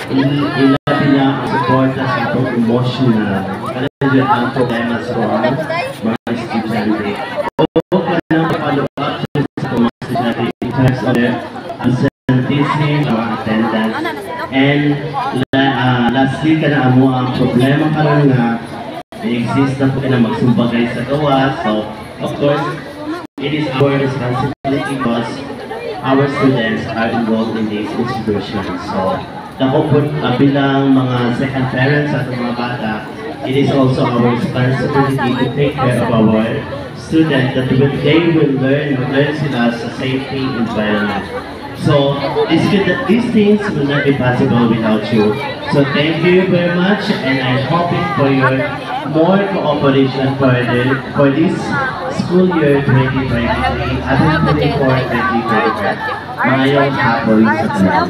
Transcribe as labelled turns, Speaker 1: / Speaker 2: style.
Speaker 1: ilabi niya ang suporta sa itong emotional. Kasi ang problema sa mga estudyante. O kailangan follow up sa mga estudyante in terms of their absenteeism, mga attendance. And lastly, kana mo ang problema karon nga exist na po na magsumbagay sa gawa. So, of course, it is our responsibility because our students are involved in these institutions. So, bilang mga second parents at mga bata, it is also our responsibility to take care of our students that they will learn sila sa safety environment. So, these things will not be possible without you. So, thank you very much, and I'm hoping for your more cooperation for this school year 2023 at 2024-2025. Mayong hapon sa kanila.